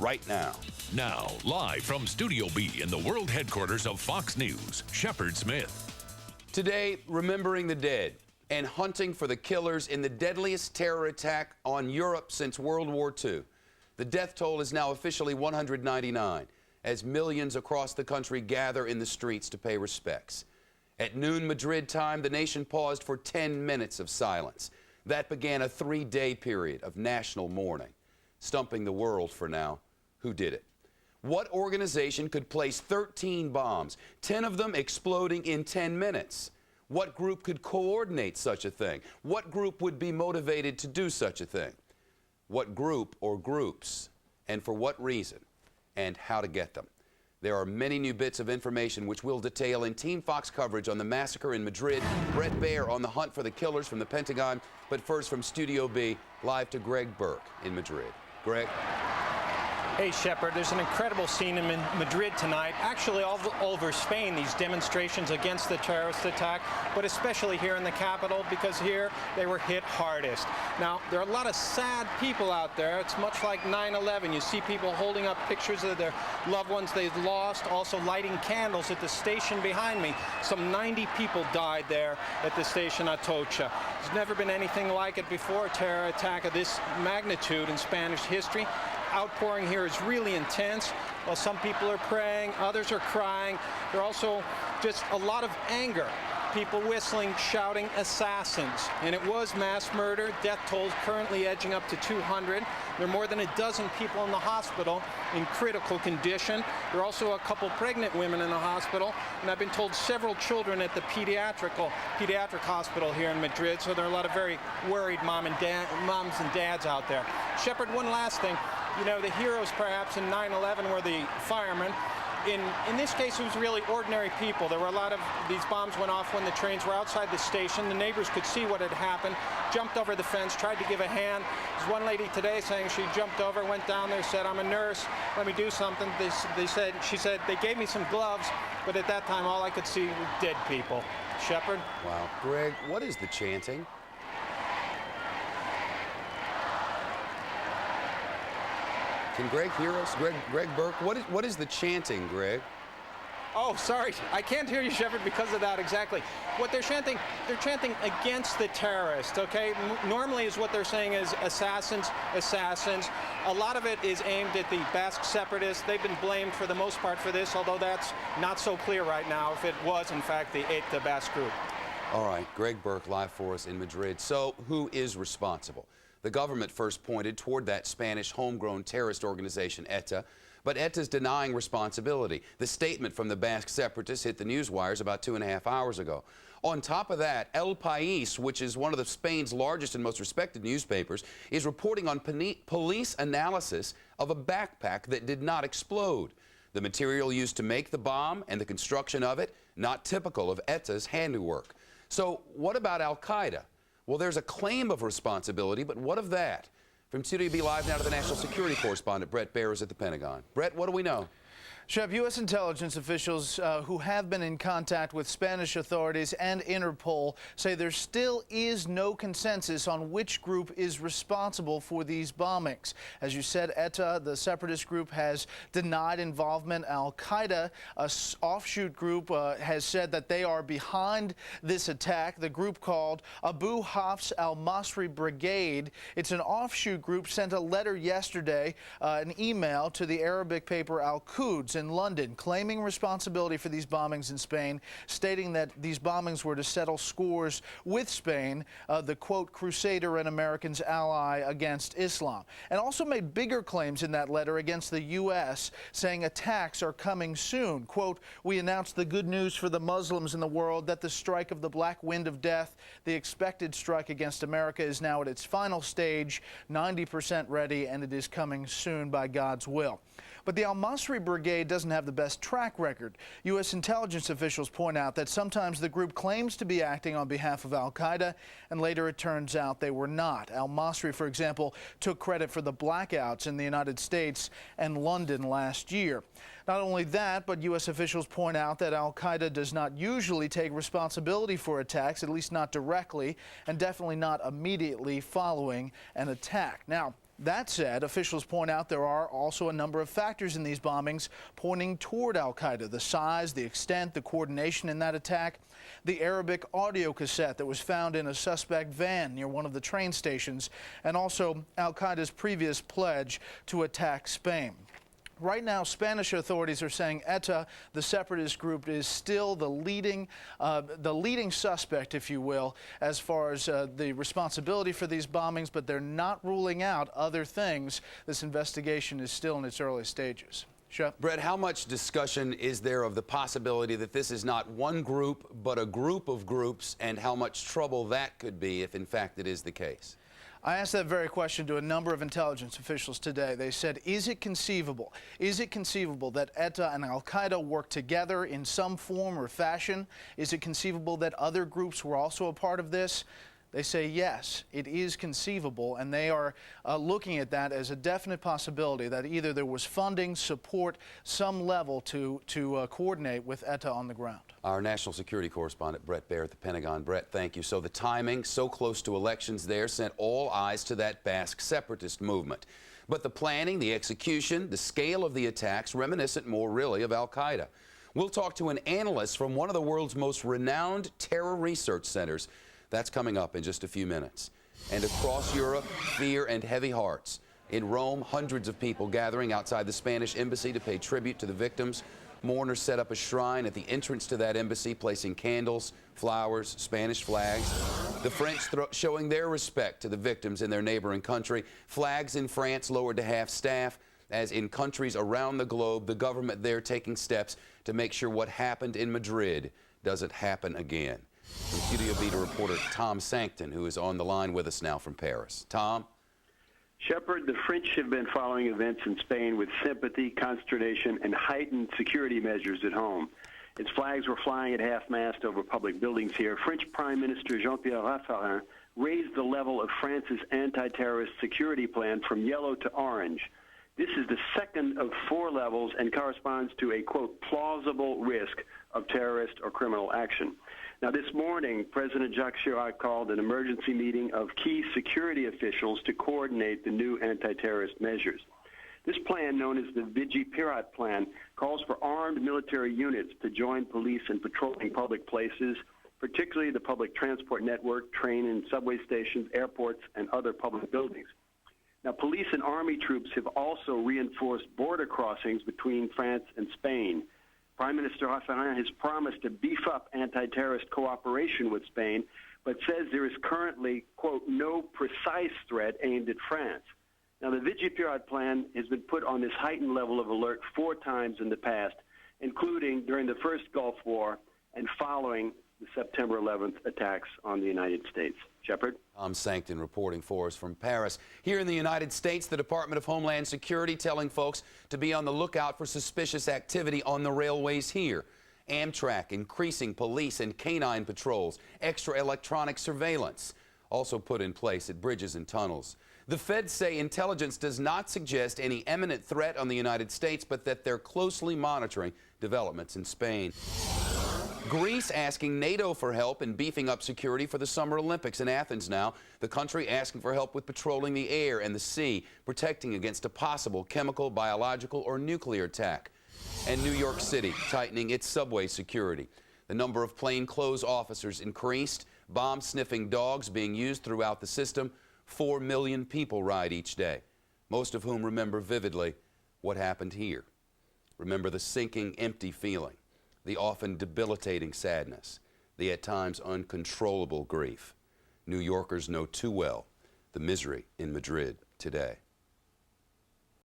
right now. Now, live from Studio B in the world headquarters of Fox News, Shepard Smith. Today, remembering the dead and hunting for the killers in the deadliest terror attack on Europe since World War II. The death toll is now officially 199, as millions across the country gather in the streets to pay respects. At noon Madrid time, the nation paused for 10 minutes of silence. That began a 3-day period of national mourning. Stumping the world for now, who did it? What organization could place 13 bombs, 10 of them exploding in 10 minutes? What group could coordinate such a thing? What group would be motivated to do such a thing? What group or groups, and for what reason, and how to get them? There are many new bits of information which we'll detail in Team Fox coverage on the massacre in Madrid. Brett Baer on the hunt for the killers from the Pentagon. But first from Studio B, live to Greg Burke in Madrid. Greg? Hey, Shepard, there's an incredible scene in Madrid tonight, actually all over Spain, these demonstrations against the terrorist attack, but especially here in the capital, because here they were hit hardest. Now, there are a lot of sad people out there. It's much like 9/11. You see people holding up pictures of their loved ones they've lost, also lighting candles at the station behind me. Some 90 people died there at the station Atocha. There's never been anything like it before, a terror attack of this magnitude in Spanish history. Outpouring here is really intense. While some people are praying, others are crying. There are also just a lot of anger. People whistling, shouting, assassins. And it was mass murder. Death tolls currently edging up to 200. There are more than a dozen people in the hospital in critical condition. There are also a couple pregnant women in the hospital. And I've been told several children at the pediatric hospital here in Madrid. So there are a lot of very worried moms and dads out there. Shepard, one last thing. You know, the heroes perhaps in 9/11 were the firemen. In this case, it was really ordinary people. There were a lot of these bombs went off when the trains were outside the station. The neighbors could see what had happened, jumped over the fence, tried to give a hand. There's one lady today saying she jumped over, went down there, said, "I'm a nurse, let me do something." She said, they gave me some gloves, but at that time, all I could see were dead people. Shepard? Wow. Greg, what is the chanting? Can Greg hear us? Greg Burke, what is the chanting, Greg? Oh, sorry, I can't hear you, Shepard, because of that exactly. What they're chanting against the terrorists, okay? Normally is what they're saying is assassins, assassins. A lot of it is aimed at the Basque separatists. They've been blamed for the most part for this, although that's not so clear right now if it was, in fact, the ETA Basque group. All right, Greg Burke live for us in Madrid. So who is responsible? The government first pointed toward that Spanish homegrown terrorist organization, ETA, but ETA's denying responsibility. The statement from the Basque separatists hit the news wires about 2.5 hours ago. On top of that, El País, which is one of Spain's largest and most respected newspapers, is reporting on police analysis of a backpack that did not explode. The material used to make the bomb and the construction of it, not typical of ETA's handiwork. So what about Al-Qaeda? Well, there's a claim of responsibility, but what of that? From Studio B Live now to the national security correspondent, Brett Baer is at the Pentagon. Brett, what do we know? Shep, U.S. intelligence officials who have been in contact with Spanish authorities and Interpol say there still is no consensus on which group is responsible for these bombings. As you said, ETA, the separatist group, has denied involvement. Al-Qaeda, an offshoot group, has said that they are behind this attack. The group called Abu Hafs al-Masri Brigade. It's an offshoot group, sent a letter yesterday, an email to the Arabic paper Al-Quds in London, claiming responsibility for these bombings in Spain, stating that these bombings were to settle scores with Spain, the, quote, crusader and Americans' ally against Islam, and also made bigger claims in that letter against the U.S., saying attacks are coming soon. Quote, "We announced the good news for the Muslims in the world that the strike of the Black Wind of Death, the expected strike against America, is now at its final stage, 90% ready, and it is coming soon by God's will." But the al-Masri Brigade doesn't have the best track record. U.S. intelligence officials point out that sometimes the group claims to be acting on behalf of al-Qaeda, and later it turns out they were not. Al-Masri, for example, took credit for the blackouts in the United States and London last year. Not only that, but U.S. officials point out that al-Qaeda does not usually take responsibility for attacks, at least not directly, and definitely not immediately following an attack. Now, That said, officials point out there are also a number of factors in these bombings pointing toward al-Qaeda: the size, the extent, the coordination in that attack, the Arabic audio cassette that was found in a suspect van near one of the train stations, and also al-Qaeda's previous pledge to attack Spain. Right now, Spanish authorities are saying ETA, the separatist group, is still the leading suspect, if you will, as far as the responsibility for these bombings, but they're not ruling out other things. This investigation is still in its early stages. Shep? Brett, how much discussion is there of the possibility that this is not one group, but a group of groups, and how much trouble that could be if, in fact, it is the case? I asked that very question to a number of intelligence officials today. They said, is it conceivable? Is it conceivable that ETA and al-Qaeda work together in some form or fashion? Is it conceivable that other groups were also a part of this? They say yes, it is conceivable, and they are looking at that as a definite possibility that either there was funding, support, some level to coordinate with ETA on the ground. Our national security correspondent, Brett Baer at the Pentagon. Brett, thank you. So the timing, so close to elections there, sent all eyes to that Basque separatist movement. But the planning, the execution, the scale of the attacks, reminiscent more really of al-Qaeda. We'll talk to an analyst from one of the world's most renowned terror research centers. That's coming up in just a few minutes. And across Europe, fear and heavy hearts. In Rome, hundreds of people gathering outside the Spanish embassy to pay tribute to the victims. Mourners set up a shrine at the entrance to that embassy, placing candles, flowers, Spanish flags. The French showing their respect to the victims in their neighboring country. Flags in France lowered to half staff, as in countries around the globe, the government there taking steps to make sure what happened in Madrid doesn't happen again. From Studio B reporter Tom Sancton, who is on the line with us now from Paris. Tom? Shepard, the French have been following events in Spain with sympathy, consternation, and heightened security measures at home. Its flags were flying at half-mast over public buildings here. French Prime Minister Jean-Pierre Raffarin raised the level of France's anti-terrorist security plan from yellow to orange. This is the second of 4 levels and corresponds to a, quote, plausible risk of terrorist or criminal action. Now, this morning, President Jacques Chirac called an emergency meeting of key security officials to coordinate the new anti-terrorist measures. This plan, known as the Vigipirat Plan, calls for armed military units to join police in patrolling public places, particularly the public transport network, train and subway stations, airports, and other public buildings. Now, police and army troops have also reinforced border crossings between France and Spain. Prime Minister Raffarin has promised to beef up anti-terrorist cooperation with Spain, but says there is currently, quote, no precise threat aimed at France. Now, the Vigipirat plan has been put on this heightened level of alert 4 times in the past, including during the first Gulf War and following the September 11th attacks on the United States. Shepard? Tom Sancton reporting for us from Paris. Here in the United States, the Department of Homeland Security telling folks to be on the lookout for suspicious activity on the railways here. Amtrak increasing police and canine patrols, extra electronic surveillance also put in place at bridges and tunnels. The feds say intelligence does not suggest any imminent threat on the United States, but that they're closely monitoring developments in Spain. Greece asking NATO for help in beefing up security for the Summer Olympics in Athens now. The country asking for help with patrolling the air and the sea, protecting against a possible chemical, biological, or nuclear attack. And New York City tightening its subway security. The number of plainclothes officers increased, bomb-sniffing dogs being used throughout the system. 4 million people ride each day, most of whom remember vividly what happened here. Remember the sinking, empty feeling, the often debilitating sadness, the at times uncontrollable grief. New Yorkers know too well the misery in Madrid today.